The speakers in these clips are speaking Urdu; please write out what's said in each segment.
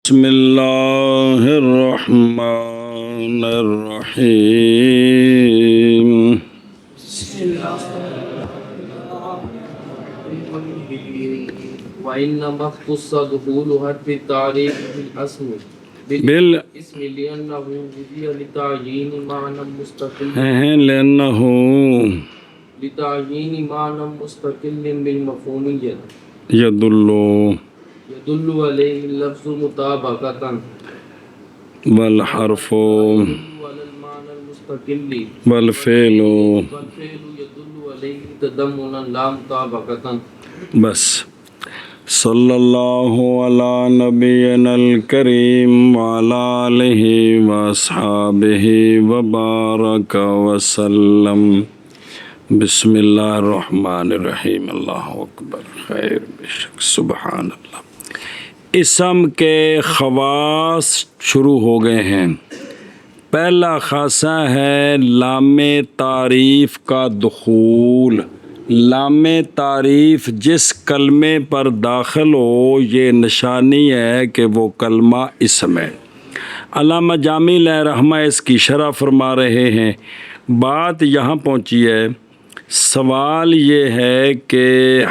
بسم اللہ الرحمن الرحیم وَإِنَّمَا اخْتُصَّ دُخُولُ حَرْفِ التَّعْرِيفِ بِالْاسْمِ لِأَنَّهُ وُضِعَ لِتَعْيِينِ مَعْنًى مُسْتَقِلٍّ بِالْمَفْهُومِيَّةِ يدل عليه اللفظ مطابقة والحرف على المعنى المستقل والفعل يدل عليه تضمنا لا مطابقة. بس صلی اللہ علی نبینا الکریم وعلی آلہ واصحابہ وبارک وسلم. بسم اللہ الرحمن الرحیم. اللہ اکبر. خیر بشک. سبحان اللہ. اسم کے خواص شروع ہو گئے ہیں. پہلا خاصہ ہے لام تعریف کا دخول. لام تعریف جس کلمے پر داخل ہو یہ نشانی ہے کہ وہ کلمہ اسم ہے. علامہ جامی علیہ رحمہ اس کی شرح فرما رہے ہیں. بات یہاں پہنچی ہے. سوال یہ ہے کہ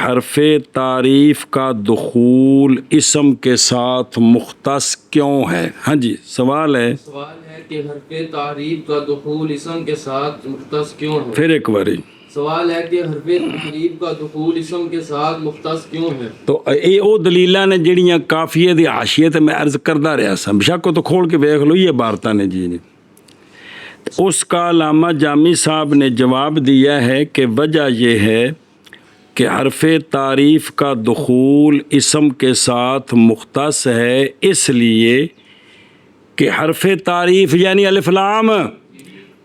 حرف تعریف کا دخول اسم کے ساتھ مختص کیوں ہے؟ ہاں جی سوال ہے کہ حرف تعریف کا دخول اسم کے ساتھ مختص کیوں ہے. پھر ایک باری سوال ہے کہ حرف تعریف کا دخول اسم کے ساتھ مختص کیوں ہے. تو یہ وہ دلیلاں نے جڑیاں کافیے دی حاشیے تے میں عرض کردا رہا سا. بشک کو تو کھول کے دیکھ لو یہ عبارتاں نے جی. اس کا علامہ جامی صاحب نے جواب دیا ہے کہ وجہ یہ ہے کہ حرف تعریف کا دخول اسم کے ساتھ مختص ہے اس لیے کہ حرف تعریف یعنی الف لام.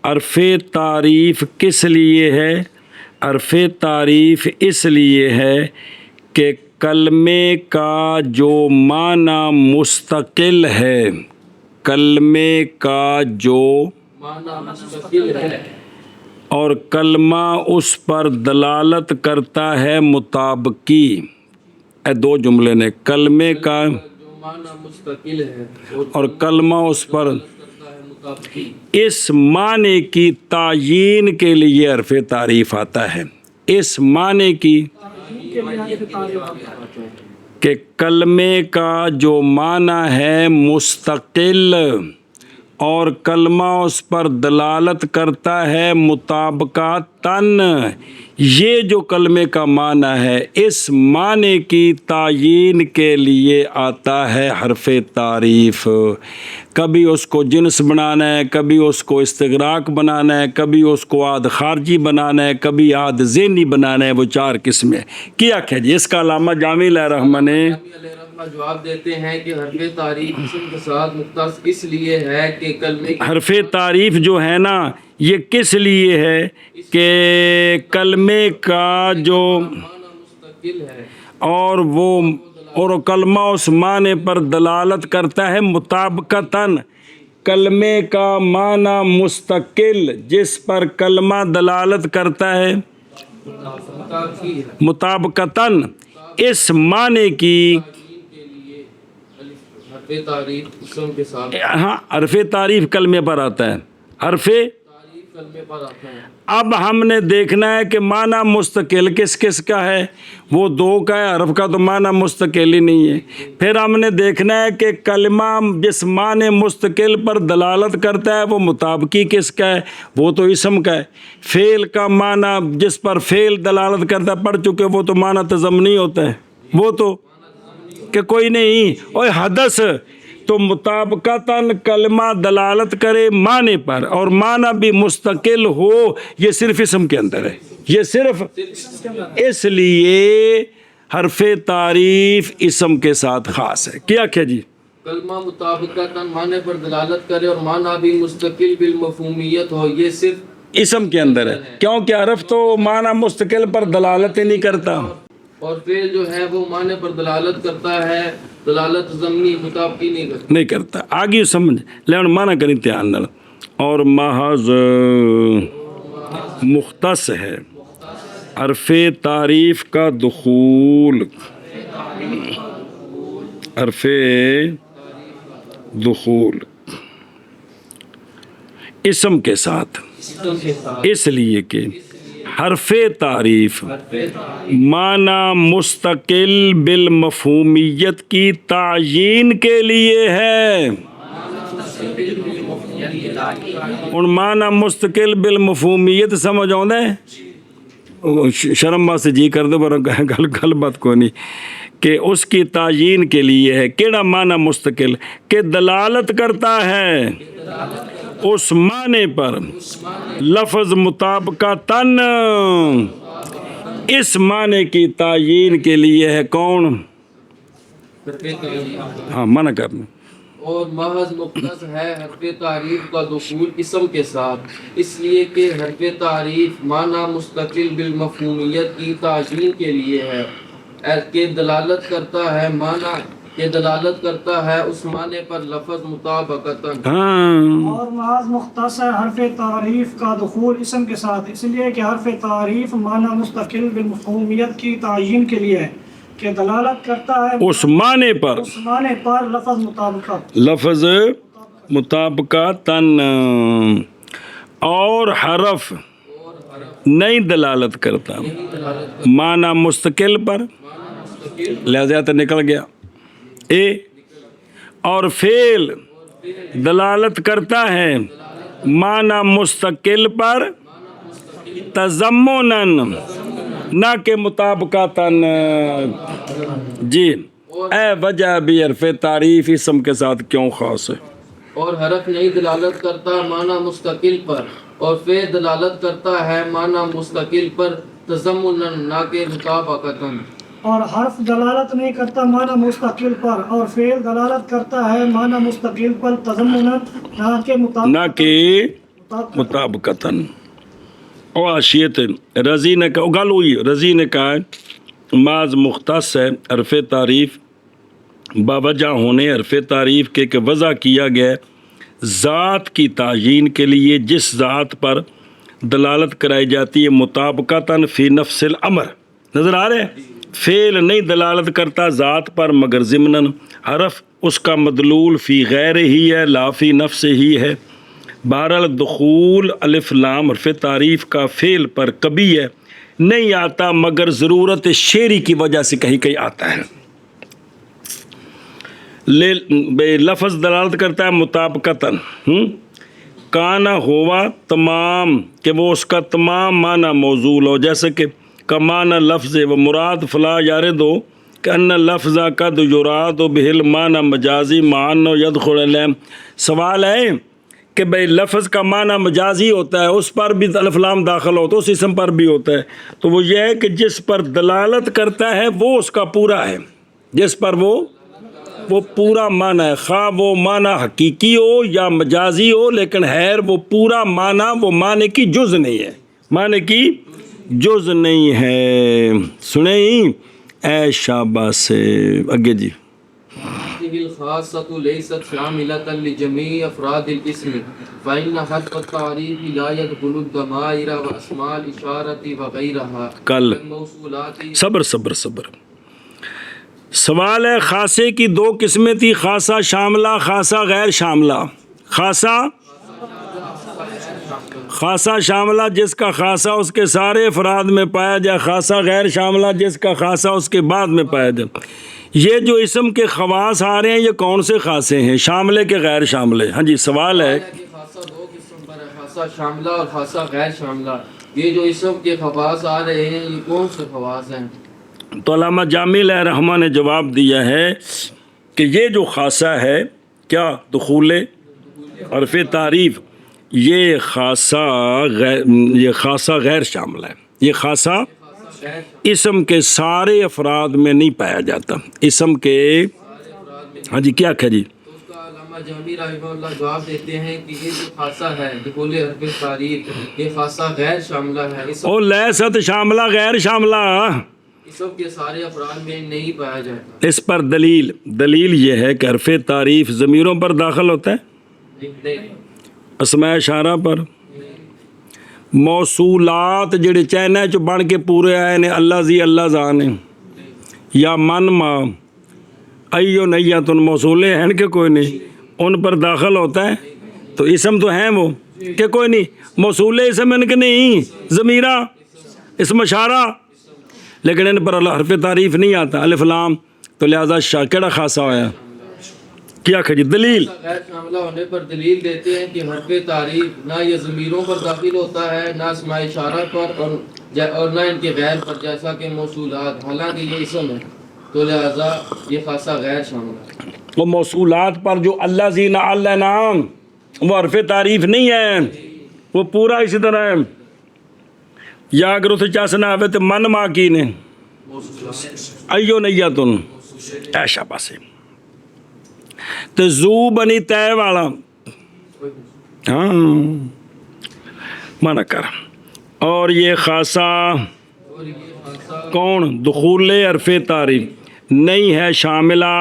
حرف تعریف کس لیے ہے؟ حرف تعریف اس لیے ہے کہ کلمے کا جو معنی مستقل ہے، کلمے کا جو اور کلمہ اس پر دلالت کرتا ہے مطابقی. اے دو جملے نے کلمے کا مستقل ہے اور کلمہ اس پر اس معنی کی تعیین کے لیے حرف تعریف آتا ہے. اس معنی کی کہ کلمے کا جو معنی ہے مستقل اور کلمہ اس پر دلالت کرتا ہے مطابقتاً. یہ جو کلمے کا معنی ہے اس معنی کی تعیین کے لیے آتا ہے حرف تعریف. کبھی اس کو جنس بنانا ہے، کبھی اس کو استغراق بنانا ہے، کبھی اس کو عاد خارجی بنانا ہے، کبھی عاد ذہنی بنانا ہے. وہ چار قسمیں کیا ہے جی. اس کا علامہ جامی علیہ رحمہ نے جواب دیتے ہیں کہ حرف تعریف اسم کے ساتھ مختص اس لیے ہے کہ کلمے حرف تعریف جو ہے نا یہ کس لیے ہے کہ کلمے کا جو مستقل ہے اور کلمہ اس معنی پر دلالت کرتا ہے مطابقتاً. کلمے کا معنی مستقل جس پر کلمہ دلالت کرتا ہے مطابقتاً اس معنی کی تعریف اسم کے ساتھ. ہاں حرف تعریف کلمے پر آتا ہے. حرف تعریف کلمے پر آتا ہے. اب ہم نے دیکھنا ہے کہ معنی مستقل کس کس کا ہے. وہ دو کا ہے. حرف کا تو معنی مستقل ہی نہیں ہے. پھر ہم نے دیکھنا ہے کہ کلمہ جس معنی مستقل پر دلالت کرتا ہے وہ مطابقی کس کا ہے. وہ تو اسم کا ہے. فعل کا معنی جس پر فعل دلالت کرتا ہے پڑھ چکے وہ تو معنی تضمنی ہوتا ہے. وہ تو کہ کوئی نہیں اوے حدث تو مطابقتاً کلمہ دلالت کرے معنی پر اور معنی بھی مستقل ہو. یہ صرف اسم کے اندر ہے. یہ صرف اس لیے حرف تعریف اسم کے ساتھ خاص ہے. کیا جی کلمہ مطابقتاً معنی پر دلالت کرے اور معنی بھی مستقل بالمفہومیت ہو. یہ صرف اسم کے اندر ہے کیونکہ حرف تو معنی مستقل پر دلالت ہی نہیں کرتا اور فعل جو ہے وہ معنی پر دلالت کرتا ہے. دلالت ضمنی مطابقی نہیں کرتا. آگے سمجھ لیکن معنی کریں دھیان نال. اور محض مختص ہے حرف تعریف کا دخول. حرف دخول اسم کے ساتھ، اس لیے کہ حرف تعریف معنی مستقل بالمفہومیت کی تعیین کے لیے ہے۔ ان معنی مستقل بالمفہومیت سمجھ آؤں ہے؟ شرم سے جی کر دو، پر گل بات کو نہیں کہ اس کی تعیین کے لیے ہے۔ کیڑا معنی مستقل کہ دلالت کرتا ہے اس معنی پر لفظ مطابقتاً، اس معنی کی تعیین کے لیے ہے۔ کون؟ ہاں منع کرنا۔ اور محض مختص ہے حرف تعریف کا دخول اسم کے ساتھ، اس لیے کہ حرف تعریف معنی مستقل بالمفہومیت کی تعیین کے لیے ہے کہ دلالت کرتا ہے معنی کہ دلالت کرتا ہے اس معنی پر لفظ مطابقتاً۔ اور محض مختص ہے حرف تعریف کا دخول اسم کے ساتھ، اس لیے کہ حرف تعریف معنی مستقل بالمفہومیت کی تعیین کے لیے ہے کہ دلالت کرتا ہے اس معنی پر لفظ مطابقت، لفظ مطابقتاً، اور حرف نہیں دلالت کرتا معنی مستقل پر، لہذا تو نکل گیا اے، اور فعل دلالت کرتا ہے معنی مستقل پر تضمناً نہ کہ مطابقتاً۔ جی اے وجہ بھی حرف تعریف اسم کے ساتھ کیوں خاص ہے؟ اور حرف نہیں دلالت کرتا معنی مستقل پر، اور فعل دلالت کرتا ہے معنی مستقل پر تضمناً نہ کہ مطابقتاً۔ اور حرف دلالت نہیں کرتا معنی مستقل پر، اور فعل دلالت کرتا ہے معنی مستقل پر تضمناً نہ کہ مطابقتاً۔ اور عشیت رضی نے کہا، گل ہوئی رضی نے کہا بعض مختص ہے حرف تعریف باوجہ ہونے حرف تعریف کے کہ وضع کیا گیا ذات کی تعیین کے لیے جس ذات پر دلالت کرائی جاتی ہے مطابقتاً فی نفس الامر۔ نظر آ رہے ہیں؟ فعل نہیں دلالت کرتا ذات پر مگر ضمناً، حرف اس کا مدلول فی غیر ہی ہے لا فی نفس ہی ہے۔ بہرحال دخول الف لام حرف تعریف کا فعل پر کبھی ہے نہیں آتا مگر ضرورت شعری کی وجہ سے کہیں کہیں آتا ہے۔ لفظ دلالت کرتا ہے مطابقتاً، کانا ہوا تمام کہ وہ اس کا تمام معنی موصول ہو، جیسے کہ کمانا لفظ و مراد فلا یاردو کہ ان لفظ قد یراد بہل معنی مجازی معنی یدخل علیہ۔ سوال ہے کہ بھئی لفظ کا معنی مجازی ہوتا ہے، اس پر بھی الف لام داخل ہوتا ہے، اس اسم پر بھی ہوتا ہے، تو وہ یہ ہے کہ جس پر دلالت کرتا ہے وہ اس کا پورا ہے، جس پر وہ پورا معنی ہے، خواہ وہ معنی حقیقی ہو یا مجازی ہو، لیکن خیر وہ پورا معنی وہ معنی کی جز نہیں ہے، معنی کی جز نہیں ہے۔ سنیں اے شاباش سے اگے جی۔ الخاصة ليست شاملة لجميع أفراد الاسم فإن حرف التعريف لا يدخل الضمائر وأسماء الإشارة وغيرها کل الموصولات۔ صبر سوال ہے خاصے کی دو قسمیں تھی، خاصہ شاملہ، خاصہ غیر شاملہ۔ خاصہ شاملہ جس کا خاصہ اس کے سارے افراد میں پایا جائے، خاصہ غیر شاملہ جس کا خاصہ اس کے بعد میں پایا جائے۔ یہ جو اسم کے خواص آ رہے ہیں یہ کون سے خاصے ہیں، شاملے کے غیر شاملے؟ ہاں جی سوال ہے۔ خاصہ دو قسم پر ہے، خاصہ شاملہ اور خاصہ غیر شاملہ۔ یہ جو اسم کے خواص آ رہے ہیں یہ کون سے خواص ہیں؟ تو علامہ جامی علیہ رحمہ نے جواب دیا ہے کہ یہ جو خاصہ ہے کیا دخول حرف تعریف، یہ خاصہ غیر شامل ہے، یہ خاصہ اسم کے سارے افراد میں نہیں پایا جاتا، اسم کے ہاں جی کیا کہہ جی اس کا علامہ جامی رحمہ اللہ جواب دیتے ہیں کہ یہ جو خاصہ ہے دخول حرف تعریف یہ خاصہ غیر شاملہ ہے، او لیست شاملہ غیر شاملہ، اسم کے سارے افراد میں نہیں پایا جاتا۔ اس پر دلیل یہ ہے کہ حرف تعریف ضمیروں پر داخل ہوتا ہے، اسماء اشارہ پر، موصولات جڑے چینا چ بن کے پورے آئے نے اللہ زی اللہ زانے یا من ما ایو نیتن موصولے ہیں کہ کوئی نہیں، ان پر داخل ہوتا ہے؟ تو اسم تو ہیں وہ کہ کوئی نہیں، موصول اسم ان کے نہیں، ضمیرہ اسم اشارہ، لیکن ان پر حرف تعریف نہیں آتا، الف لام، تو لہذا کیڑا خاصا ہوا؟ کیا کھجی دلیل؟ غیر شاملہ ہونے پر دلیل دیتے ہیں کہ حرف تعریف نہ یہ ضمیروں پر داخل ہوتا ہے، نہ اسماء اشارہ پر، اور نہ ان کے غیر پر، جیسا کہ موصولات، حالانکہ یہ اسم ہے، تو لہذا یہ خاصہ غیر شاملہ ہے۔ وہ موصولات پر جو اللہ زین اللہ نام، وہ حرف تعریف نہیں ہے، وہ پورا اسی طرح ہے۔ یا اگر اسے چاسنا آوے تو من ماں کی نے ایو نیتن ایشا پاسے تو زو بنی تے والا، ہاں منع کر۔ اور یہ خاصا کون؟ دخول حرف تعریف نہیں ہے شاملہ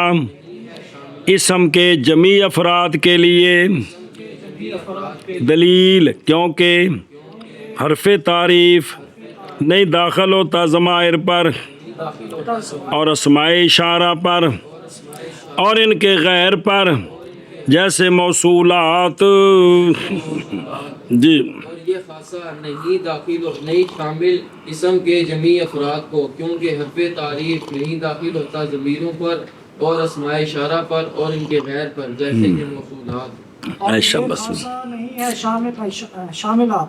اسم کے جمیع افراد کے لیے، دلیل کیونکہ حرف تعریف نہیں داخل ہوتا ضمائر پر اور اسماء اشارہ پر اور ان کے غیر پر، جیسے موصولات۔ جی، اور یہ خاصہ نہیں شامل اسم کے جمیع افراد کو، کیونکہ حرف تعریف نہیں داخل ہوتا ضمیروں پر اور اسماء اشارہ پر اور ان کے غیر پر، جیسے کہ موصولات۔ اور یہ خاصہ نہیں ہے شاملہ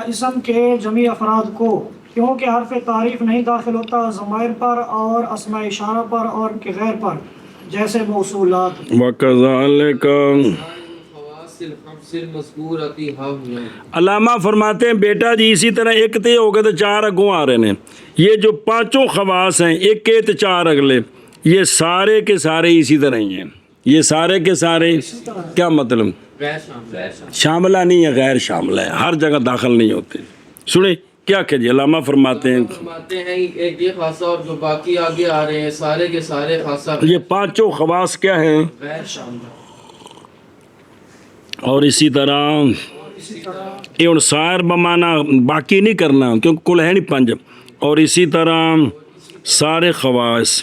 اسم کے جمیع افراد کو، کیونکہ حرف تعریف نہیں داخل ہوتا ضمائر پر اور اسماء اشارہ پر اور ان کے غیر پر، جیسے موصولات۔ وَكَذَلِكَ علامہ فرماتے ہیں بیٹا جی اسی طرح ایک تے ہو گئے تو چار اگوں آ رہے ہیں، یہ جو پانچوں خواص ہیں، ایک کے تو چار اگلے، یہ سارے کے سارے اسی طرح ہی ہیں، یہ سارے کے سارے کیا مطلب؟ شاملہ نہیں ہے، غیر شاملہ ہے، ہر جگہ داخل نہیں ہوتے۔ سنیں کیا کہ جی علامہ فرماتے ہیں ایک یہ خاصہ اور جو باقی آگے آ رہے ہیں سارے کے سارے خاصہ یہ پانچوں خواص کیا ہیں؟ غیر شاملہ۔ اور اسی طرح یہ ان سائر بمانا باقی نہیں کرنا کیونکہ کل ہے نہیں پنج، اور اسی طرح سارے خواص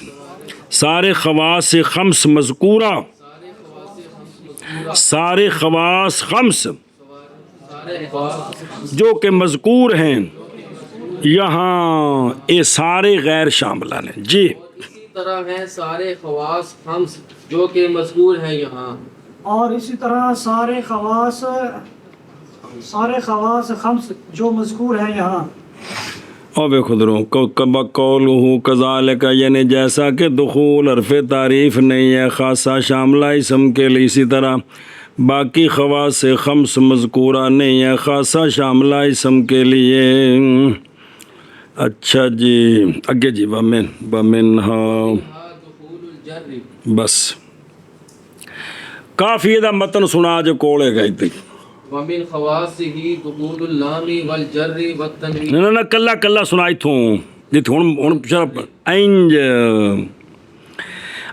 سے خمس مذکورہ، سارے خواص خمس جو کہ مذکور ہیں یہاں، یہ سارے غیر شاملہ ہیں۔ جی، اسی طرح ہیں سارے خواص خمس جو کہ مذکور ہیں یہاں، اور اسی طرح سارے خواص خمس جو مذکور ہیں یہاں۔ اور بے خدروں قولہ کذالک، یعنی جیسا کہ دخول حرف تعریف نہیں ہے خاصہ شاملہ اسم کے لیے، اسی طرح باقی خواص خمس مذکورہ نہیں ہے خاصہ شاملہ اسم کے لیے۔ اچھا جی اگے جی ومنہا بس کافی دا متن سنا جو کولے گئی تھی۔ ومن خواصہ دخول اللام والجر والتنوین۔ نہ کلا کلا سنائی تھوں جی ہن شرف اینج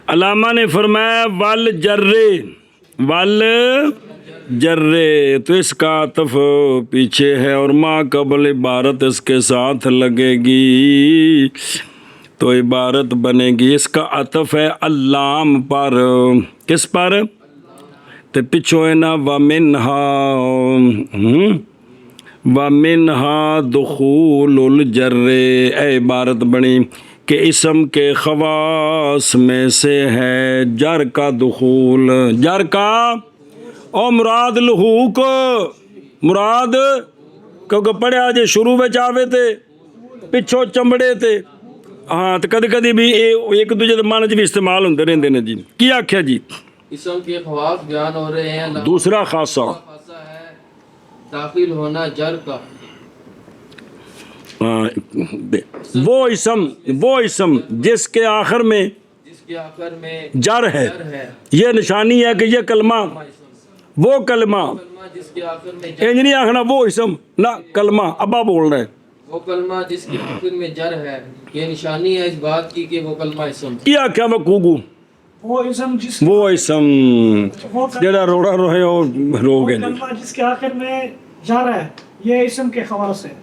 علامہ نے فرمایا ول جرے تو اس کا عطف پیچھے ہے اور ما قبل عبارت اس کے ساتھ لگے گی تو عبارت بنے گی، اس کا عطف ہے اللام پر، کس پر؟ تو پچھو ہے نا ومنہا دخول الجر، اے عبارت بنی کہ اسم کے خواص میں سے ہے جر کا دخول، جر کا او مراد لحوق، مراد کیونکہ پڑھیا جے شروع میں چاہوے تھے پچھو چمڑے تھے، ہاں تو کدی کدی بھی ایک دوجے معنی چ بھی استعمال ہوندے رہندے نے۔ جی کی آکھیا جی؟ اسم کے خواص بیان ہو رہے ہیں۔ دوسرا خاصہ ہے داخل ہونا جر کا، وہ اسم جس کے آخر میں جر ہے، یہ نشانی ہے کہ یہ کلمہ، وہ کلمہ جس کے آخر میں انج نہیں آخنا وہ اسم، نہ کلمہ ابا بول رہے ہیں، وہ کلمہ جس کے آخر میں جر ہے، یہ نشانی ہے اس بات کی کہ وہ کلمہ اسم۔ کیا کیا میں کوگو وہ اسم جڑا روڑا روئے اور رو گئے کلمہ جس کے آخر میں جر ہے، یہ اسم کے خواص ہے،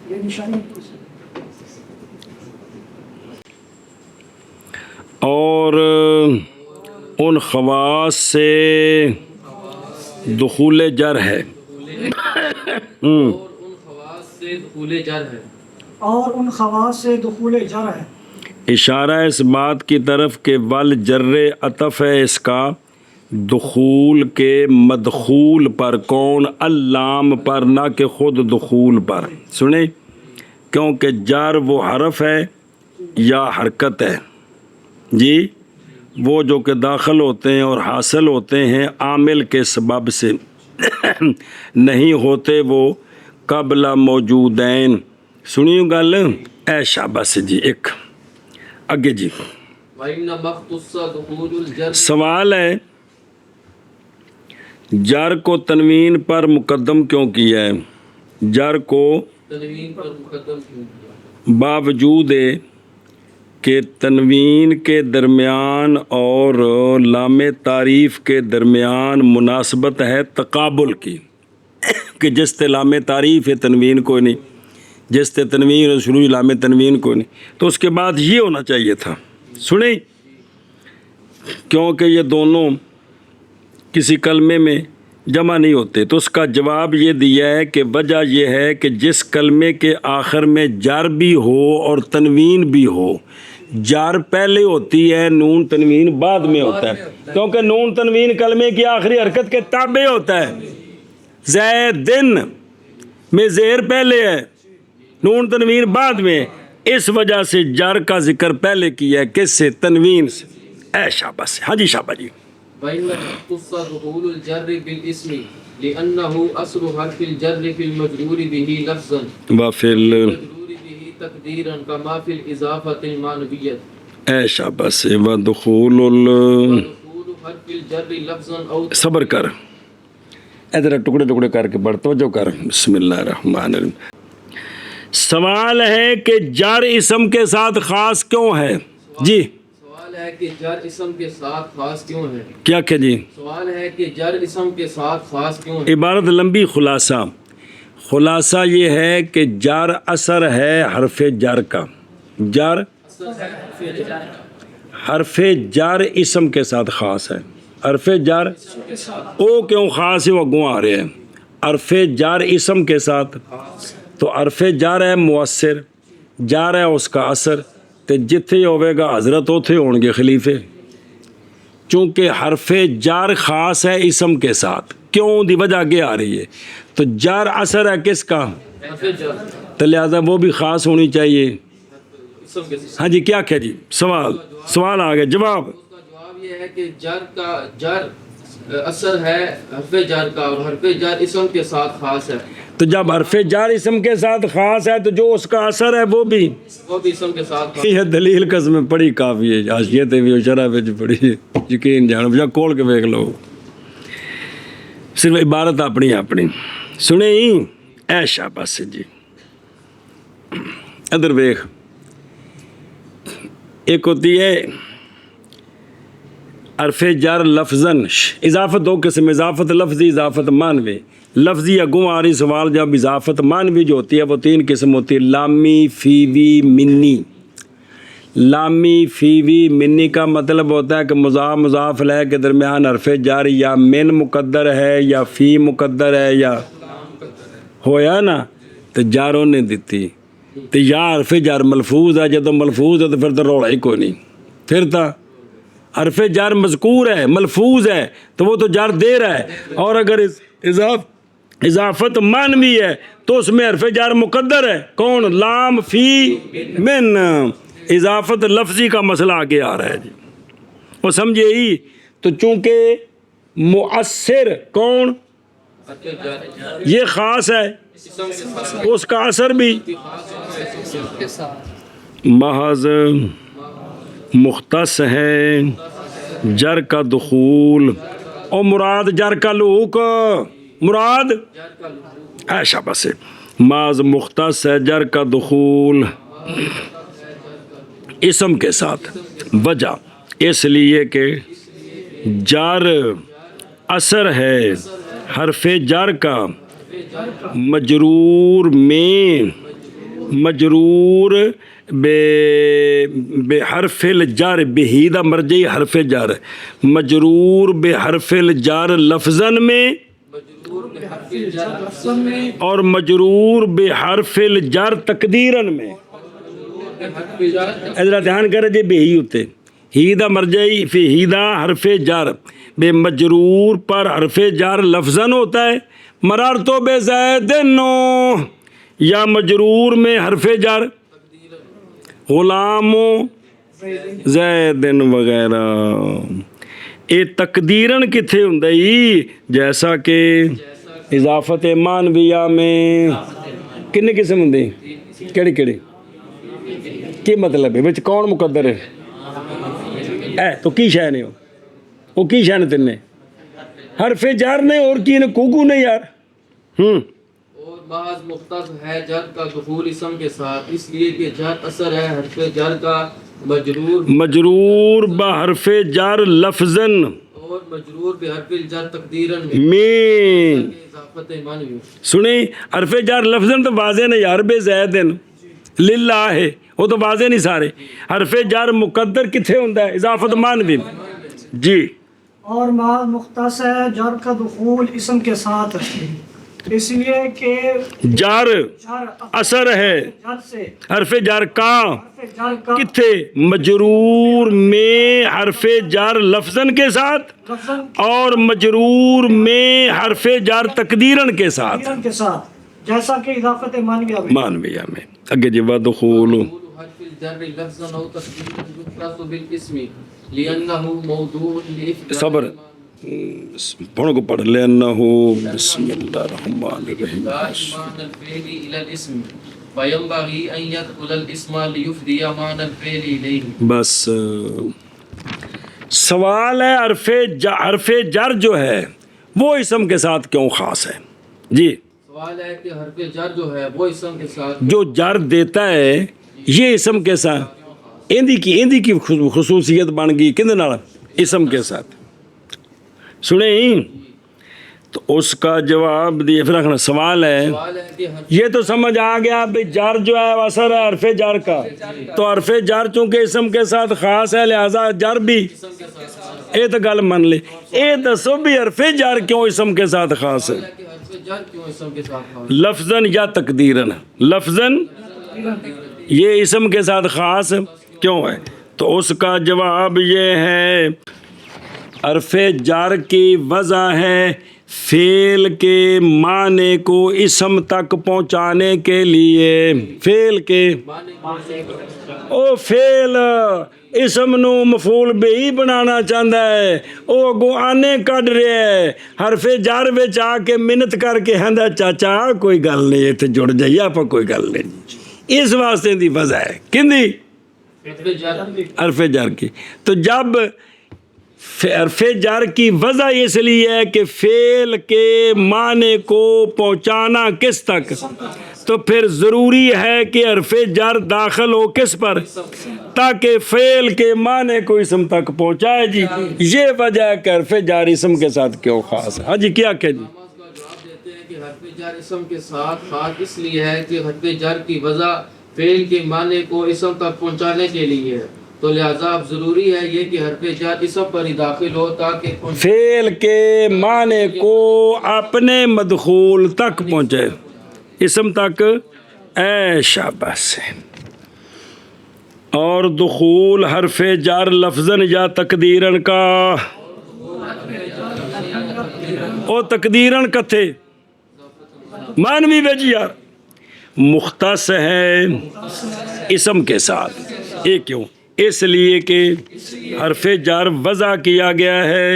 یہ نشانی۔ اور ان خواص سے دخول جر ہے اور ان خواص سے دخول جر ہے اور ان خواص سے دخول جر ہے۔ اشارہ اس بات کی طرف کہ ول جر عطف ہے اس کا دخول کے مدخول پر، کون؟ اللام پر، نہ کہ خود دخول پر۔ سنیں، کیونکہ جار وہ حرف ہے یا حرکت ہے جی، وہ جو کہ داخل ہوتے ہیں اور حاصل ہوتے ہیں عامل کے سبب سے نہیں ہوتے وہ قبل موجودین۔ سنیو گل اے شاباش جی۔ ایک آگے جی وَإِنَّ مَخْتُصَّ دُخُولُ الْجَرِّ، سوال ہے جر کو تنوین پر مقدم کیوں کیا ہے؟ جر کو تنوین پر مقدم کیوں کیا؟ باوجود کہ تنوین کے درمیان اور لام تعریف کے درمیان مناسبت ہے تقابل کی، کہ جس تے لام تعریف ہے تنوین کوئی نہیں، جس تے تنوین اور شروع لام تنوین کوئی نہیں، تو اس کے بعد یہ ہونا چاہیے تھا۔ سنیں، کیونکہ یہ دونوں کسی کلمے میں جمع نہیں ہوتے، تو اس کا جواب یہ دیا ہے کہ وجہ یہ ہے کہ جس کلمے کے آخر میں جار بھی ہو اور تنوین بھی ہو، جار پہلے ہوتی ہے، نون تنوین بعد میں ہوتا ہے، کیونکہ نون تنوین کلمے کی آخری حرکت کے تابع ہوتا ہے۔ زیدن میں زیر پہلے ہے، نون تنوین بعد میں، اس وجہ سے جار کا ذکر پہلے کیا ہے، کس سے؟ تنوین سے۔ اے شاباش سے۔ ہاں جی شاباش جی۔ وَإِنَّ مَخْتُصَّ دُخُولُ الْجَرِّ بِالْإِسْمِ لِأَنَّهُ أَصْلُ حَرْفِ الْجَرِّ فِي الْمَجْرُورِ بِهِ لَفْظًا وفل الْمَجْرُورِ بِهِ تَقْدِيرًا كَمَا فِي الْإِضَافَةِ الْمَعْنَوِيَّةِ۔ اے شاباش سے۔ ودخول وَدُخُولُ حَرْفِ الْجَرِّ لَفْظًا أَوْ صبر کر، ادھر ٹکڑے ٹکڑے کر کے پڑھ، توجہ کر۔ بسم اللہ الرحمن الرحیم۔ سوال ہے کہ جار اسم کے ساتھ خاص کیوں ہے؟ جی سوال ہے کہ جر اسم کے ساتھ خاص کیوں ہے؟ کیا کہ جی سوال ہے کہ جر اسم کے ساتھ خاص کیوں ہے؟ عبارت لمبی، خلاصہ یہ ہے کہ جار اثر ہے حرف جر کا، جار حرف جر اسم کے ساتھ خاص ہے، حرف جر او کیوں خاص ہے وہ اگوں آ رہے ہیں، حرف جر اسم کے ساتھ، تو حرف جر ہے مؤثر، جر ہے اس کا اثر، تے جتھے ہوئے گا حضرت اوتھے ہون گے خلیفے، چونکہ حرف جر خاص ہے اسم کے ساتھ، کیوں دی وجہ آگے آ رہی ہے، تو جر اثر ہے کس کا؟ حرف جر تو لہذا وہ بھی خاص ہونی چاہیے۔ اسم کے ساتھ۔ ہاں جی کیا کہ جی سوال آ گیا، جواب اس کا جواب یہ ہے کہ جر اثر ہے حرف جر کا، اور حرف جر اسم کے ساتھ خاص ہے، تو جب حرف جر اسم کے ساتھ خاص ہے تو جو اس کا اثر ہے وہ بھی اسم کے ساتھ خاص۔ یہ دلیل قسم پڑھی کافی ہے، حاشیے تے بھی شرح وچ پڑھی، یقین جان جا کھول کے ویکھ لو، صرف عبارت اپنی سنیں اے شاباش جی۔ ادھر ویکھ، ایک ہوتی ہے حرف جر لفظاً، اضافت دو قسم، اضافت لفظی، اضافت معنوی۔ لفظی اگوں آ رہی سوال، جب اضافت معنوی جو ہوتی ہے وہ تین قسم ہوتی ہے، لامی، فیوی، منی۔ لامی، فیوی، منی کا مطلب ہوتا ہے کہ مضاف مضاف لے کے درمیان حرف جر یا من مقدر ہے یا فی مقدر ہے یا ہویا نا، تو جاروں نے دیتی، تو یا حرف جر ملفوظ ہے، جب ملفوظ ہے تو پھر تو روڑا ہی کوئی نہیں، پھر تو حرف جر مذکور ہے، ملفوظ ہے تو وہ تو جر دے رہا ہے، اور اگر اضافت معنوی ہے تو اس میں حرف جر مقدر ہے، کون؟ لام، فی، من۔ اضافت لفظی کا مسئلہ آگے آ رہا ہے جی، وہ سمجھے ہی، تو چونکہ مؤثر کون؟ یہ خاص ہے، اس کا اثر بھی محض مختص ہے جر کا دخول، اور مراد جر کا لحوق، مراد ایشا بس محض مختص ہے جر کا دخول اسم کے ساتھ، وجہ اس لیے کہ جر اثر ہے حرف جر کا مجرور میں، مجرور بے حرف الجر بہی دا مرجعی حرف جر مجرور بے حرف الجر لفظاً میں اور مجرور بے حرف الجر تقدیراً میں. ادھر دھیان کرے جی بے ہی ہوتے ہی دا مرجعی فی ہی دا حرف جر بے مجرور پر حرف جر لفظاً ہوتا ہے مررت بزیدن یا مجرور میں حرف جر غلام زیدن وغیرہ. اے تقدیراً کتھے ہوندا ہی جیسا کہ اضافت مانویہ میں کنے قسم ہوندے کیڑے کیڑے کی مطلب ہے وچ کون مقدر ہے اے تو کی شے نے وہ کی شے نے تینے حرف جر نے اور کی نے کوکو نے یار اور بعض مختص ہے جر کا دخول اسم کے ساتھ اس لیے کہ جر اثر ہے حرف جر کا مجرور بحرف جر لفظاً اور مجرور بحرف الجر تقدیراً میں اضافت مانوی. سنیں حرف جر لفظاً تو واضح نہیں یار بے زیدن للہ ہے وہ تو واضح نہیں سارے. حرف جر مقدر کتھے ہوندا ہے اضافت مانوی جی. اور بعض مختص ہے جر کا دخول اسم کے ساتھ اس لیے کہ جر اثر ہے جر سے حرف جر کا حرف جر کا کتھے مجرور میں حرف جر لفظاً کے ساتھ لفظاً اور مجرور میں حرف جر تقدیراً کے ساتھ جیسا کہ اضافت مانویہ میں. اگے جی ودخول حرف الجر لفظا او تقدیرا یختص بالاسم لانه موضوع صبر پڑھو کو پڑھ لینا ہو. بسم اللہ الرحمن الرحیم. معنى الفعل الى الاسم فينبغي ان يدخل الاسم ليفضي معنى الفعل اليه. بس سوال ہے حرف جر جو ہے وہ اسم کے ساتھ کیوں خاص ہے جی. سوال ہے کہ حرف جر جو ہے وہ اسم کے ساتھ جو جر دیتا ہے یہ اسم کے ساتھ ایندی کی خصوصیت بن گئی کندے نال اسم کے ساتھ سنیں تو اس کا جواب دیے. پھر رکھنا سوال ہے کہ یہ تو سمجھ آ گیا بھئی جر جو ہے اثر ہے حرف جر کا تو حرف جر چونکہ اسم کے ساتھ خاص ہے لہذا جر بھی اے تو گل من لے. اے دسو بھی حرف جر کیوں اسم کے ساتھ خاص ہے حرف جر کیوں اسم کے ساتھ خاص لفظاً یا تقدیراً لفظاً یہ اسم کے ساتھ خاص کیوں ہے تو اس کا جواب یہ ہے حرف جر کی وضع ہے فعل کے معنی کو اسم تک پہنچانے کے لیے. فعل کے او فعل اسم نو مفعول بہی بنانا چاہتا ہے او اگوں آنے کڈ رہا ہے حرف جر وچ آ کے منت کر کے ہندا چاچا کوئی گل نہیں ایتھے جڑ جائیے آپ کوئی گل نہیں. اس واسطے دی وجہ ہے کندی حرف جر کی. تو جب حرف جر کی وجہ اس لیے ہے کہ فعل کے معنی کو پہنچانا کس تک تو پھر ضروری ہے کہ حرف جر داخل ہو کس پر تاکہ فعل کے معنی کو اسم تک پہنچائے جی. یہ وجہ ہے کہ حرف جر اسم کے ساتھ کیوں خاص ہے. ہاں جی کیا کہ جی کہ حرف جر اسم کے ساتھ خاص اس لیے ہے کہ حرف جر کی وضع فعل کے معنی کو اسم تک پہنچانے کے لیے ہے تو لہذا اب ضروری ہے یہ کہ حرف جر اسم پر ہی داخل ہو تاکہ فعل کے معنی کو اپنے مدخول تک پہنچے اسم تک. اے شاباش. اور دخول حرف جر لفظاً یا تقدیراً کا او تقدیراً کتھے مانوی وچ یار مختص ہے اسم کے ساتھ. یہ کیوں اس لیے کہ حرف جر وضع کیا گیا ہے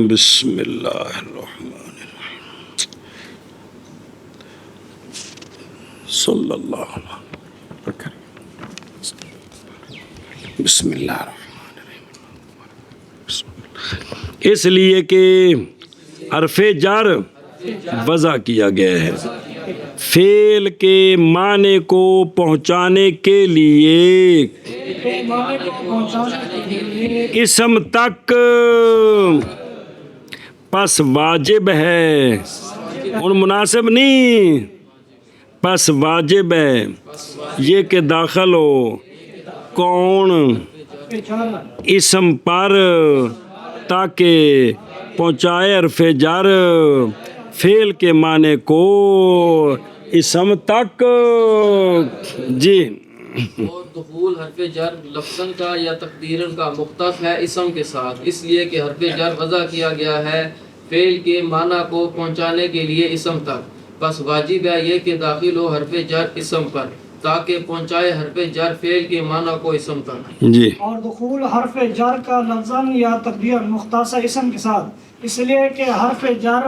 بسم اللہ الرحمن الرحیم صلی اللہ علیہ وسلم. بسم اللہ الرحمن الرحیم. اس لیے کہ حرف جر وضع کیا گیا ہے فعل کے معنی کو پہنچانے کے لیے اسم تک پس واجب ہے اور مناسب نہیں پس واجب ہے یہ کہ داخل ہو کون جر اسم پر تاکہ پہنچائے حرف جر فعل کے معنی کو اسم تک جی اور دخول حرف جر لفظاً کا یا تقدیراً کا مختص ہے اسم کے ساتھ، اس لیے کہ حرف جر وضع کیا گیا ہے فعل کے معنی کو پہنچانے کے لیے اسم تک، بس واجب ہے یہ کہ داخل ہو حرف جر اسم پر تاکہ پہنچائے حرف جر فعل کے معنی کو اسم تک جی اور دخول حرف جر کا لفظاً یا تقدیراً مختص اسم کے ساتھ، اس لیے کہ حرف جر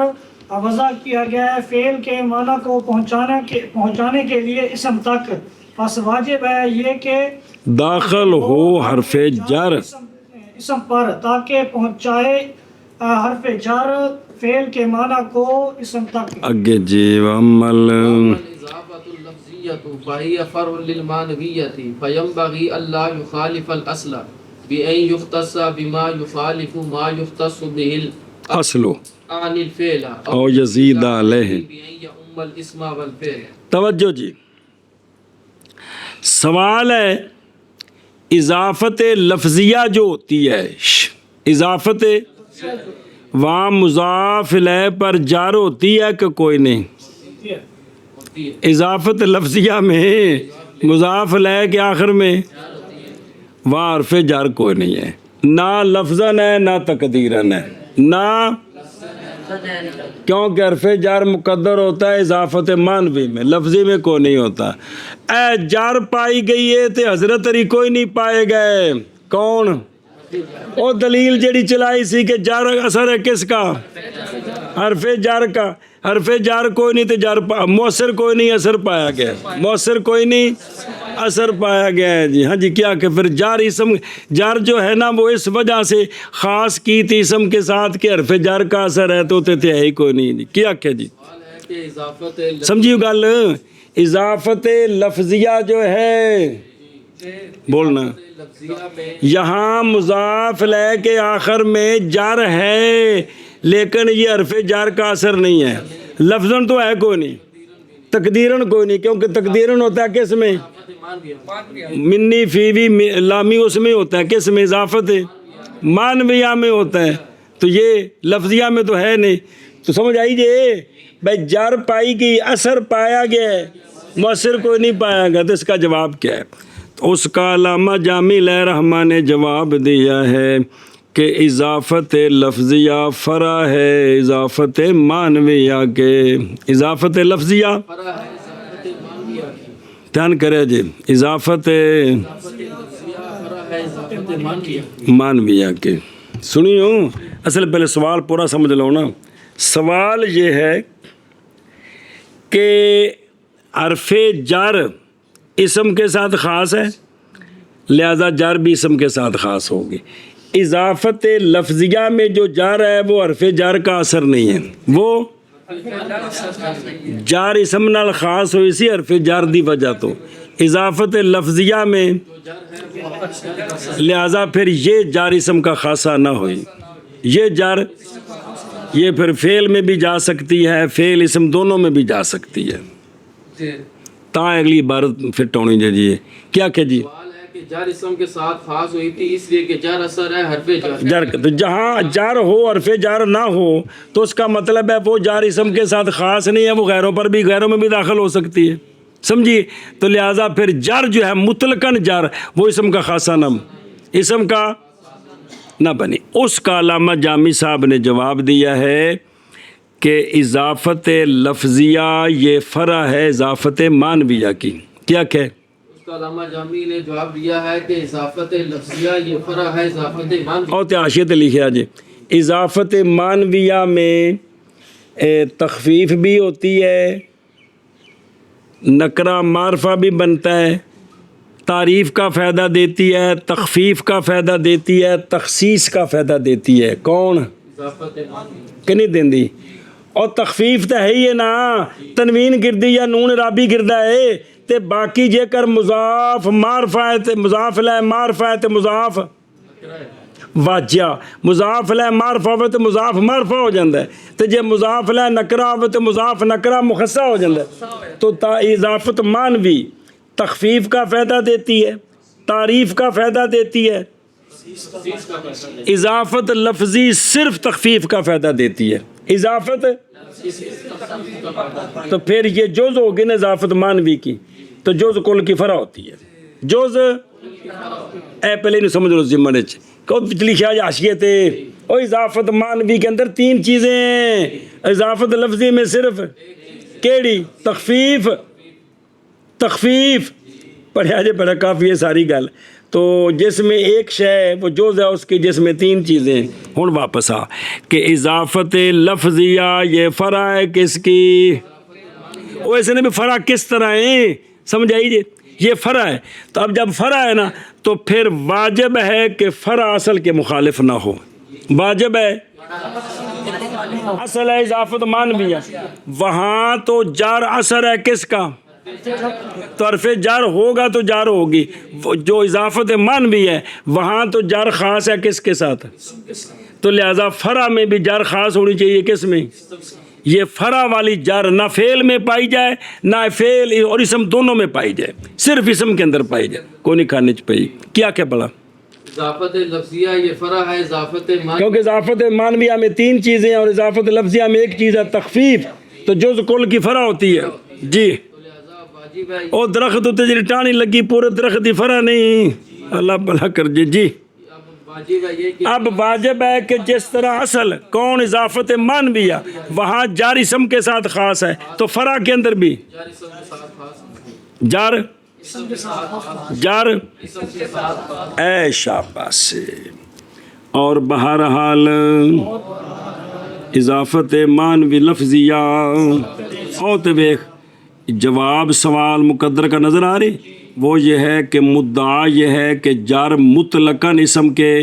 وضع کیا گیا ہے فعل کے معنی کو پہنچانے کے لیے اسم تک، بس واجب ہے یہ کہ داخل ہو حرف جر اسم پر تاکہ پہنچائے حرف جر فعل کے معنی کو اسم تک۔ اگے جی وعمل الاضافۃ اللفظیۃ فہی فرع للمعنویۃ فینبغی الا یخالف الاصل بأن یختص بما یخالف ما یختص به اصل عن الفعل او یزید علیہ۔ بأن یعم الاسم والفعل۔ توجہ جی، سوال ہے اضافت لفظیہ جو ہوتی ہے، اضافت وہاں مضاف الیہ پر جار ہوتی ہے کہ کوئی نہیں؟ ہوتی ہے۔ اضافت لفظیہ میں مضاف الیہ کے آخر میں وہاں حرف جر کوئی نہیں ہے، نہ لفظاً ہے نہ تقدیراً ہے، نہ کیونکہ حرف جر مقدر ہوتا ہے اضافت معنوی میں، لفظی میں کوئی نہیں ہوتا۔ اے جر پائی گئی ہے تے حضرت علی کوئی نہیں پائے گئے، کون؟ وہ دلیل جڑی چلائی سی کہ جر اثر ہے کس کا؟ حرف جر کا، حرف جر کوئی نہیں تے جر مؤثر کوئی نہیں اثر پایا گیا، مؤثر کوئی نہیں اثر پایا گیا ہے جی۔ ہاں جی، کیا کہ پھر جر اسم جر جو ہے نا وہ اس وجہ سے خاص کی تھی اسم کے ساتھ کہ حرف جر کا اثر ہے تو تے ہے ہی کوئی نہیں جی۔ کیا کہ جی کہ اضافت سمجھیو گل، اضافت لفظیہ جو ہے بولنا لفظیہ میں یہاں مضاف الیہ کے آخر میں جر ہے لیکن یہ حرف جر کا اثر نہیں ہے، لفظاً تو ہے کوئی نہیں، تقدیراً کوئی نہیں، کیونکہ تقدیراً ہوتا ہے کس میں؟ منی فیوی لامی اس میں ہوتا ہے، کس میں؟ اضافت معنویہ میں ہوتا ہے، تو یہ لفظیہ میں تو ہے نہیں۔ تو سمجھ آئی جی بھائی جر پائی گئی اثر پایا گیا ہے، مؤثر کوئی نہیں پایا گیا، تو اس کا جواب کیا ہے؟ تو اس کا علامہ جامی لہ رحمٰ نے جواب دیا ہے کہ اضافت لفظیہ فرع ہے اضافت معنویہ کے، اضافت لفظیہ دھیان کرے جی، اضافت معنویہ کے۔ سنیو اصل پہلے سوال پورا سمجھ لو نا، سوال یہ ہے کہ حرف جر اسم کے ساتھ خاص ہے لہذا جر بھی اسم کے ساتھ خاص ہوگی، اضافت لفظیہ میں جو جر ہے وہ حرف جر کا اثر نہیں ہے، وہ جار اسم نال خاص ہوئی سی حرف جر دی وجہ تو، اضافت لفظیہ میں لہذا پھر یہ جار اسم کا خاصہ نہ ہوئی، یہ جر یہ پھر فعل میں بھی جا سکتی ہے، فعل اسم دونوں میں بھی جا سکتی ہے۔ تا اگلی عبارت فٹ ہونی چاہیے، کیا کہ جی سوال ہے کہ جر اسم کے ساتھ خاص ہوئی تھی اس لیے کہ جر اثر ہے حرف جر، جر تو جہاں جر ہو حرف جر نہ ہو تو اس کا مطلب ہے وہ جر اسم کے ساتھ خاص نہیں ہے، وہ غیروں پر بھی غیروں میں بھی داخل ہو سکتی ہے، سمجھیے؟ تو لہٰذا پھر جر جو ہے مطلقاً جر وہ اسم کا خاصہ نہ اسم کا نہ بنی۔ اس کا علامہ جامی صاحب نے جواب دیا ہے کہ اضافت لفظیہ یہ فرع ہے اضافت معنویہ کی، کیا کہ اس کا علامہ جامی نے جواب دیا ہے کہ اضافت لفظیہ یہ فرع ہے اضافت معنویہ۔ اور حاشیے تے لکھا جی اضافت معنویہ میں تخفیف بھی ہوتی ہے، نکرہ معرفہ بھی بنتا ہے، تعریف کا فائدہ دیتی ہے، تخفیف کا فائدہ دیتی ہے، تخصیص کا فائدہ دیتی ہے، کون؟ اضافت معنویہ کہ نہیں دیندی؟ اور تخفیف تو ہے ہی ہے نا، تنوین گردی یا نون رابی گردہ ہے تے باقی جے کر مضاف معرفہ ہے تے مضاف الیہ معرفہ ہے تے مضاف واجہ مضاف لہ معرفہ ہوئے تو مضاف معرفہ ہو جاتا ہے تو جے مضاف لہ نکرہ ہوئے تو مضاف نکرہ مخصہ ہو جاتا ہے تو اضافت مانوی تخفیف کا فائدہ دیتی ہے تعریف کا فائدہ دیتی ہے اضافت لفظی صرف تخفیف کا فائدہ دیتی ہے اضافت تو پھر یہ جز ہوگی نا اضافت مانوی کی تو جز کل کی فرع ہوتی ہے جز اے پہلے نہیں سمجھ لو ذمہ کو پچھلی شاہ حاشیے تھے اور اضافت مانوی کے اندر تین چیزیں ہیں اضافت لفظی میں صرف کیڑی تخفیف پڑھا جے پڑھا کافی ہے ساری گل تو جس میں ایک شے وہ جز ہے اس کی جس میں تین چیزیں ہوں واپس آ کہ اضافت لفظیہ یہ فرع ہے کس کی ویسے نے بھی فرع کس طرح ہے سمجھ آئی جی یہ فرع ہے تو اب جب فرع ہے نا تو پھر واجب ہے کہ فرع اصل کے مخالف نہ ہو واجب ہے اصل ہے اضافت مانویہ وہاں تو جار اثر ہے کس کا تو حرف جار ہوگا تو جار ہوگی جو اضافت مانوی ہے وہاں تو جار خاص ہے کس کے ساتھ تو لہذا فرع میں بھی جار خاص ہونی چاہیے کس میں یہ فرع والی جار نہ فعل میں پائی جائے نہ فعل اور اسم دونوں میں پائی جائے صرف اسم کے اندر پائی جائے کوئی نہیں کھانے پائی کیا پڑا اضافت لفظیہ یہ فرع ہے اضافت کیونکہ اضافت مانویہ میں تین چیزیں ہیں اور اضافت لفظیہ میں ایک چیز ہے تخفیف تو جز کل کی فرع ہوتی ہے جی او درخت ہوتے جی ٹانی لگی پورے درخت دی فرع نہیں اللہ بھلا کر جی اب واجب ہے کہ جس طرح اصل کون اضافت مانویہ وہاں جار اسم کے ساتھ خاص ہے تو فرع کے اندر بھی جار اے شاباش اور بہرحال اضافت مانوی لفظیہ او تے ویکھ جواب سوال مقدر کا نظر آ رہی وہ یہ ہے کہ مدعا یہ ہے کہ جار مطلقاً اسم کے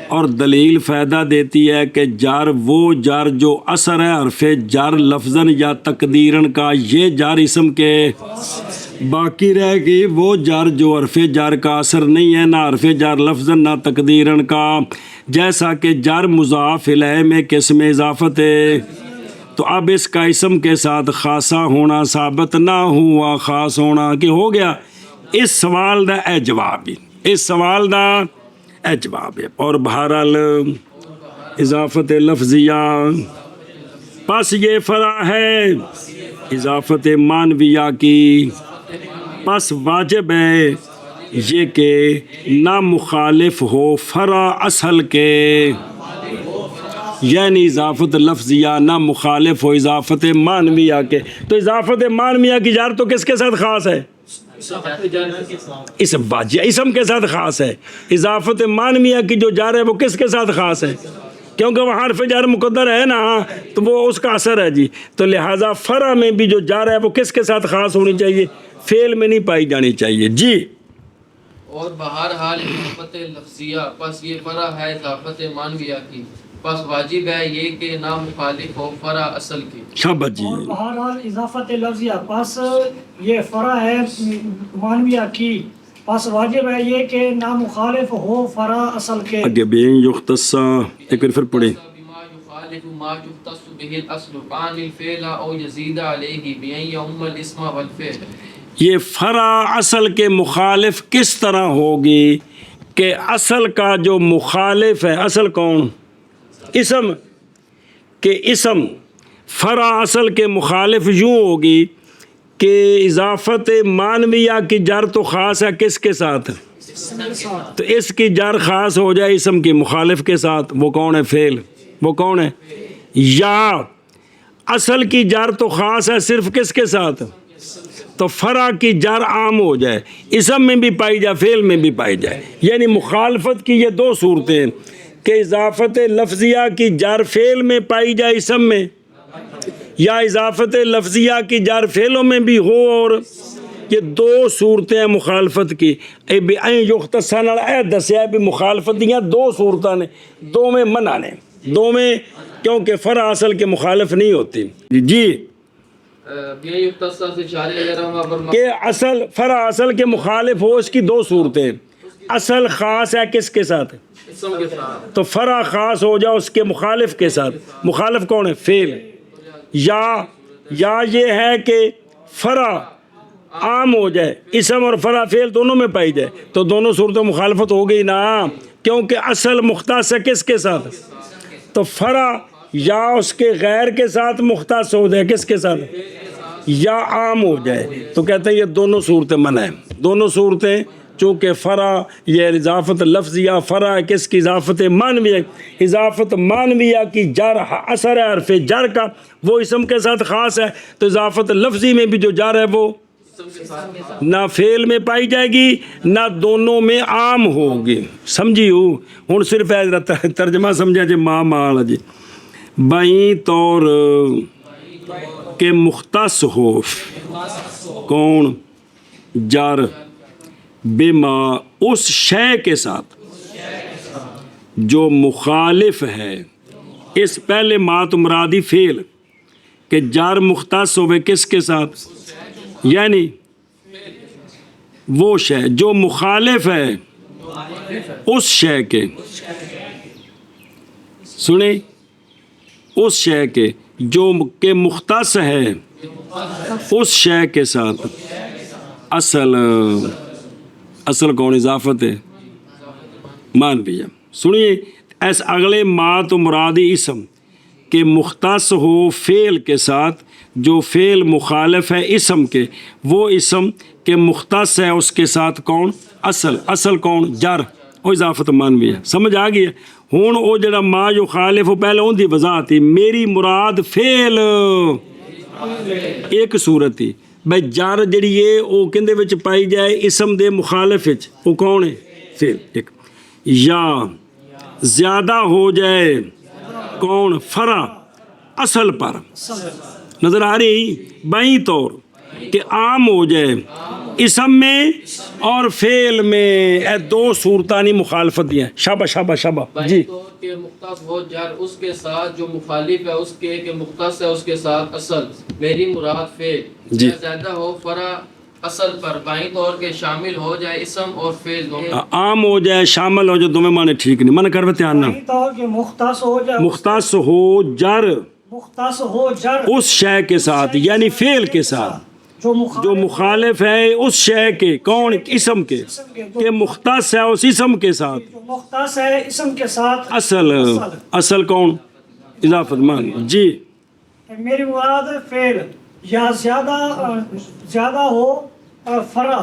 اور دلیل فائدہ دیتی ہے کہ جار وہ جار جو اثر ہے حرف جار لفظاً یا تقدیراً کا یہ جار اسم کے باقی رہ گئی وہ جار جو حرف جار کا اثر نہیں ہے نہ حرف جار لفظاً نہ تقدیراً کا جیسا کہ جار مضاف الیہ میں کس میں اضافت ہے تو اب اس کا اسم کے ساتھ خاصہ ہونا ثابت نہ ہوا خاص ہونا کہ ہو گیا اس سوال دا اے جواب اس سوال دا اے جواب ہے اور بہرحال اضافت لفظیہ پس یہ فرع ہے اضافت مانویہ کی پس واجب ہے یہ کہ نہ مخالف ہو فرع اصل کے یعنی اضافت لفظیہ نہ مخالف ہو اضافت مانویہ کے تو اضافت مانویہ کی جار تو کس کے ساتھ خاص ہے اسم واجیہ اسم کے ساتھ خاص ہے اضافت مانویہ کی جو جار ہے وہ کس کے ساتھ خاص ہے کیونکہ وہ حرف جار مقدر ہے نا تو وہ اس کا اثر ہے جی تو لہٰذا فرع میں بھی جو جار ہے وہ کس کے ساتھ خاص ہونی چاہیے فعل میں نہیں پائی جانی چاہیے جی اور بہرحال اضافت لفظیہ پس یہ فرع ہے اضافت مانویہ کی پس واجب ہے یہ کہ نہ مخالف ہو فرع اصل کی شاباش جی اور بہرحال اضافت لفظیہ پس یہ فرع ہے مانویہ کی پس واجب ہے یہ کہ نہ مخالف ہو فرع اصل کے اگے بین یختص ایک بار پھر پڑھیں بما يخالف ما يختص به الاصل عن الفعل او يزيد عليه بان يؤم الاسم والفعل یہ فرع اصل کے مخالف کس طرح ہوگی کہ اصل کا جو مخالف ہے اصل کون اسم کہ اسم فرع اصل کے مخالف یوں ہوگی کہ اضافت مانویہ کی جار تو خاص ہے کس کے ساتھ تو اس کی جار خاص ہو جائے اسم کی مخالف کے ساتھ وہ کون ہے فعل وہ کون ہے یا اصل کی جار تو خاص ہے صرف کس کے ساتھ تو فرع کی جار عام ہو جائے اسم میں بھی پائی جائے فعل میں بھی پائی جائے یعنی مخالفت کی یہ دو صورتیں ہیں کہ اضافت لفظیہ کی جار فعل میں پائی جائے اسم میں یا اضافت لفظیہ کی جار فعلوں میں بھی ہو اور یہ دو صورتیں ہیں مخالفت کی یختصر اے دسیا بھی مخالفت دیاں دو صورتیں نے دو میں منع نے دو میں کیونکہ فرع اصل کے مخالف نہیں ہوتی جی کہ اصل فرع اصل کے مخالف ہو اس کی دو صورتیں اصل خاص ہے کس کے ساتھ؟ اسم کے ساتھ. تو فرع خاص ہو جائے اس کے مخالف کے ساتھ. مخالف کون ہے؟ فعل. یا یہ ہے کہ فرع عام ہو جائے، اسم اور فرع فعل دونوں میں پائی جائے، تو دونوں صورتوں مخالفت ہو گئی نا، کیونکہ اصل مختص ہے کس کے ساتھ؟ تو فرع یا اس کے غیر کے ساتھ مختص ہو جائے، کس کے ساتھ؟ یا عام ہو جائے، تو کہتے ہیں یہ دونوں صورتیں منع ہیں. دونوں صورتیں چونکہ فرع یہ اضافت لفظیہ فرع ہے کس کی؟ اضافت معنویہ. اضافت معنویہ کی جر اثر ہے حرف جر کا، وہ اسم کے ساتھ خاص ہے، تو اضافت لفظی میں بھی جو جر ہے وہ نہ فعل میں پائی جائے گی نہ دونوں میں عام ہوگی. سمجھی ہو؟ ہوں صرف ترجمہ سمجھا جی مال جی. بائیں طور کے مختص ہو کون؟ جر بما اس شے کے ساتھ جو مخالف ہے. اس پہلے ما تو مرادی فعل کہ جار مختص ہوئے کس کے ساتھ؟ یعنی وہ شے جو مخالف ہے اس شے کے، سنیں، اس شے کے جو کہ مختص ہے اس شے کے ساتھ. اصل کون؟ اضافت ہے معنویہ. سنیے ایس اگلے ما تو مرادی اسم کہ مختص ہو فعل کے ساتھ جو فعل مخالف ہے اسم کے، وہ اسم کہ مختص ہے اس کے ساتھ کون؟ اصل کون؟ جر وہ اضافت معنوی ہے. سمجھ آ گئی ہے؟ ہوں وہ جڑا ما جو خالف ہو پہلے ان دی وضاحت تھی. میری مراد فعل ایک صورت ہی بھائی جر جڑی ہے وہ کہندے وچ پائی جائے اسم دے مخالف وچ، وہ کون ہے؟ فعل. ایک یا زیادہ ہو جائے کون؟ فرع اصل پر. نظر آ رہی؟ بائیں طور کہ عام ہو جائے اسم میں اور فعل میں، اے دو صورتانی مخالفت دیا. شابہ جی. کہ مختص ہو جر اس کے ساتھ جو مخالف ہے اس کے کہ مختص ہے اس کے ساتھ اصل. میری مراد فعل. جی. زیادہ ہو فرع اصل پر. بائیں طور کے شامل ہو جائے اسم اور فعل دونوں. عام ہو جائے شامل ہو جائے دونوں معنی ٹھیک نہیں. من کر دھیان نہ مختص ہو جائے، مختص ہو جر مختص ہو جر اس شے کے ساتھ یعنی فعل کے ساتھ جو مخالف ہے اس شے کے، کون؟ اسم کے، کہ مختص ہے اس اسم کے ساتھ مختص ہے اسم کے ساتھ اصل کون؟ اضافت مان. جی. میری مراد فعل یا زیادہ ہو فرع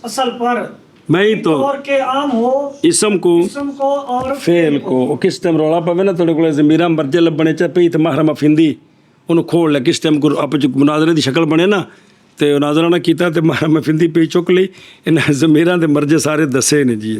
اصل پر میں تو اور کے عام ہو اسم کو اور فعل کو. کس ٹائم رولا پوے نا تھوڑے کو زمیرہ مرجع لبنے چ پئی تے محرم افندی انہوں کھوڑ لے. کس ٹائم کو آپ مناظرے دی شکل بنے نا تے مناظرہ نہ کیتا تے محرم افندی پئی چک لی. انہیں زمیرہ دے مرجع سارے دسے نے. جی